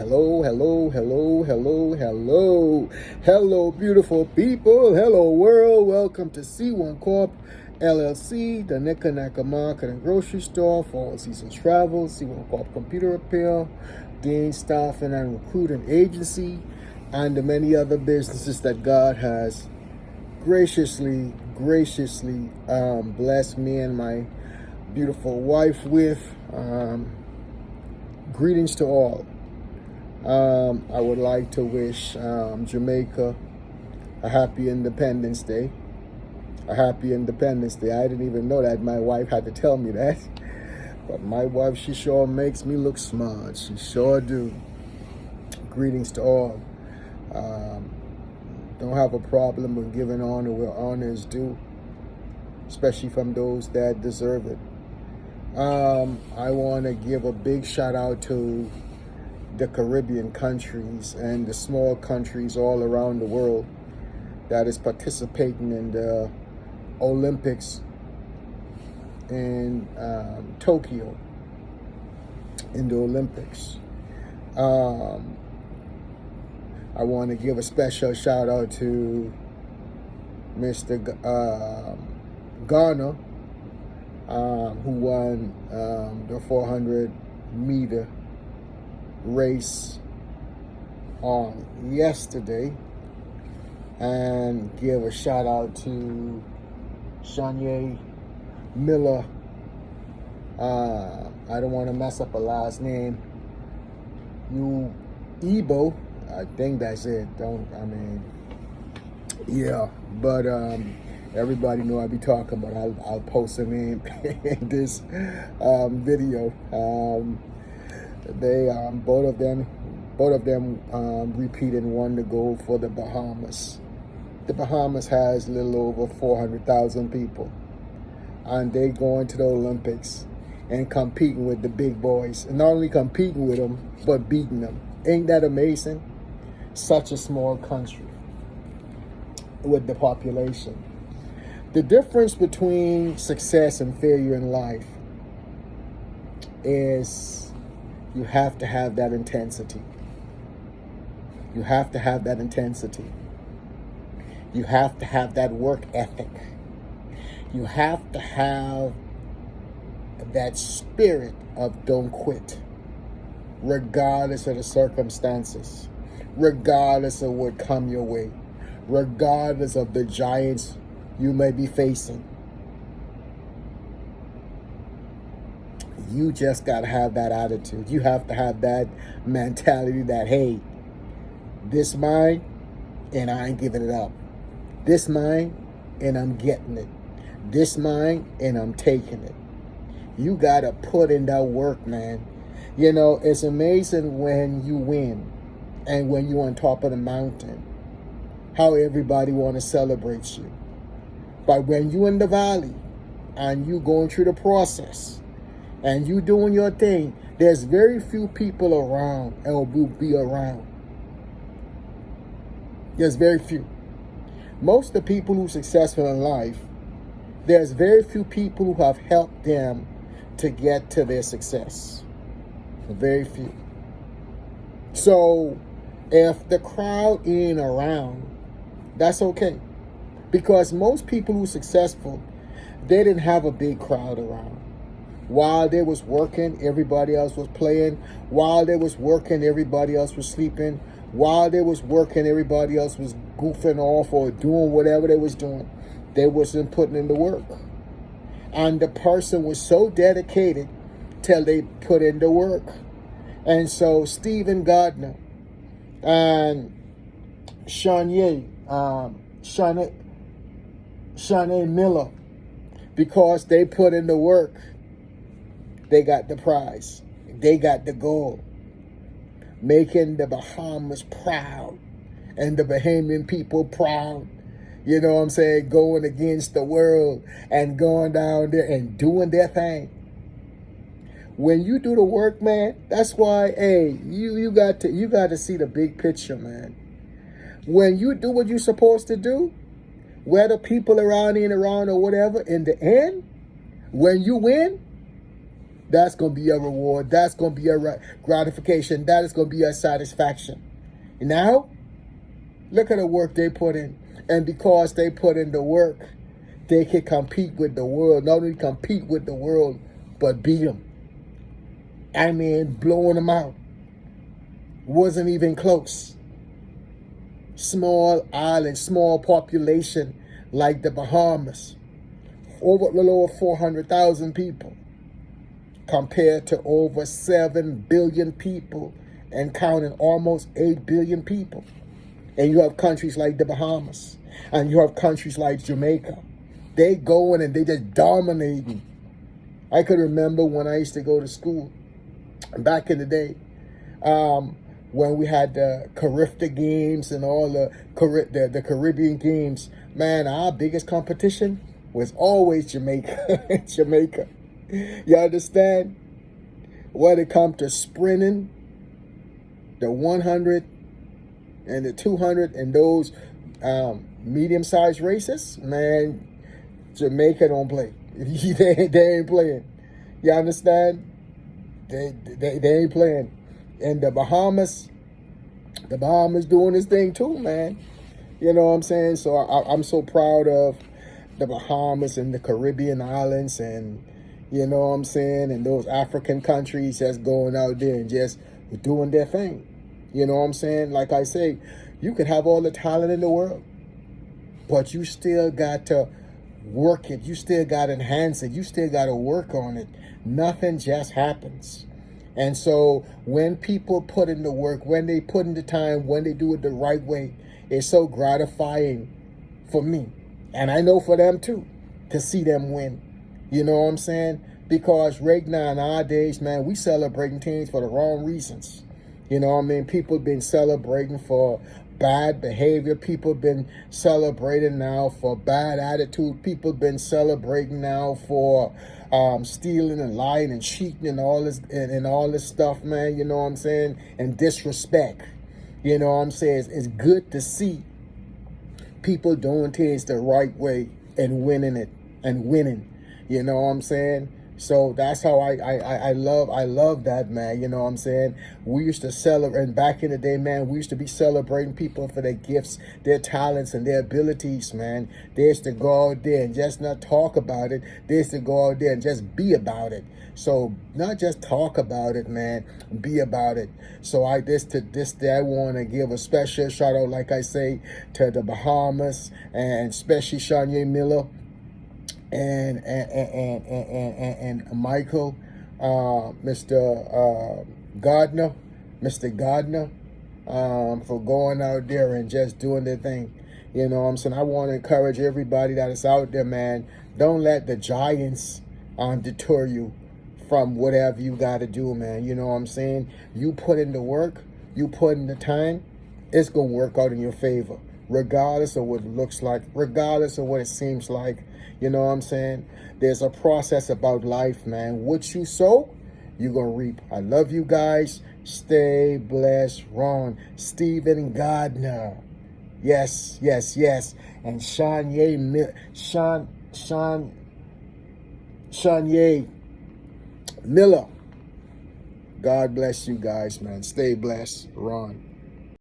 Hello, hello, hello, hello, hello. Hello, beautiful people. Hello, world. Welcome to C1 Corp LLC, the Nickanaka Market and Grocery Store for all seasons travel, C1 Corp Computer Repair, Dean Staffing and Recruiting Agency, and the many other businesses that God has graciously blessed me and my beautiful wife with. Greetings to all. I would like to wish Jamaica a happy Independence Day. A happy Independence Day. I didn't even know that. My wife had to tell me that. But my wife, she sure makes me look smart. She sure do. Greetings to all. Don't have a problem with giving honor where honor is due, especially from those that deserve it. I want to give a big shout out to the Caribbean countries and the small countries all around the world that is participating in the Olympics in Tokyo, in the Olympics. I want to give a special shout out to Mr. Garner, who won the 400 meter race on yesterday, and give a shout out to Shania Miller. I don't want to mess up a last name. Ebo, I think that's it. But everybody know I be talking, but I'll post a name in this video. They both of them repeated and won the gold for the Bahamas. The Bahamas has a little over 400,000 people, and they going to the Olympics and competing with the big boys, and not only competing with them but beating them. Ain't that amazing? Such a small country with the population. The difference between success and failure in life is you have to have that intensity. You have to have that intensity. You have to have that work ethic. You have to have that spirit of don't quit, regardless of the circumstances, regardless of what come your way, regardless of the giants you may be facing. You just got to have that attitude. You have to have that mentality that, hey, this mine and I ain't giving it up. This mine and I'm getting it. This mine and I'm taking it. You got to put in that work, man. You know, it's amazing when you win and when you're on top of the mountain, how everybody want to celebrate you. But when you in the valley and you going through the process and you doing your thing, there's very few people around and will be around. There's very few. Most of the people who are successful in life, there's very few people who have helped them to get to their success. Very few. So if the crowd ain't around, that's okay. Because most people who are successful, they didn't have a big crowd around. While they was working, everybody else was playing. While they was working, everybody else was sleeping. While they was working, everybody else was goofing off or doing whatever they was doing. They wasn't putting in the work. And the person was so dedicated till they put in the work. And so Stephen Gardner and Shania Miller, because they put in the work, they got the prize. They got the gold. Making the Bahamas proud and the Bahamian people proud. You know what I'm saying? Going against the world and going down there and doing their thing. When you do the work, man, that's why, hey, you got to see the big picture, man. When you do what you're supposed to do, whether people around in around or whatever, in the end, when you win, That's going to be your reward. That's going to be your gratification. That is going to be your satisfaction. Now, look at the work they put in. And because they put in the work, they can compete with the world. Not only compete with the world, but beat them. I mean, blowing them out. Wasn't even close. Small island, small population like the Bahamas. A little over 400,000 people compared to over 7 billion people and counting, almost 8 billion people. And you have countries like the Bahamas, and you have countries like Jamaica. They going and they just dominating. I could remember when I used to go to school back in the day, when we had the Caribbean games and all the Caribbean games. Man, our biggest competition was always Jamaica. Jamaica. You understand? When it comes to sprinting, the 100 and the 200 and those medium-sized races, man, Jamaica don't play. they ain't playing. You understand? They ain't playing. And the Bahamas doing this thing too, man. You know what I'm saying? So I'm so proud of the Bahamas and the Caribbean islands, and you know what I'm saying, and those African countries that's going out there and just doing their thing. You know what I'm saying? Like I say, you could have all the talent in the world, but you still got to work it. You still got to enhance it. You still got to work on it. Nothing just happens. And so when people put in the work, when they put in the time, when they do it the right way, it's so gratifying for me. And I know for them too, to see them win. You know what I'm saying? Because right now, nowadays, man, we celebrating things for the wrong reasons. You know what I mean? People been celebrating for bad behavior. People been celebrating now for bad attitude. People been celebrating now for stealing and lying and cheating and all this stuff, man. You know what I'm saying? And disrespect. You know what I'm saying? It's good to see people doing things the right way and winning. You know what I'm saying? So that's how I love that, man. You know what I'm saying? We used to celebrate, and back in the day, man, we used to be celebrating people for their gifts, their talents, and their abilities, man. They used to go out there and just not talk about it. They used to go out there and just be about it. So not just talk about it, man, be about it. So this day, I want to give a special shout out, like I say, to the Bahamas, and especially Shanya Miller and Michael, Mr. Gardner, for going out there and just doing their thing. You know what I'm saying? I want to encourage everybody that is out there, man. Don't let the giants deter you from whatever you got to do, man. You know what I'm saying? You put in the work, you put in the time, it's going to work out in your favor, regardless of what it looks like, regardless of what it seems like. You know what I'm saying? There's a process about life, man. What you sow, you're going to reap. I love you guys. Stay blessed. Ron, Stephen Gardner. Yes. And Shanye Miller. God bless you guys, man. Stay blessed. Ron.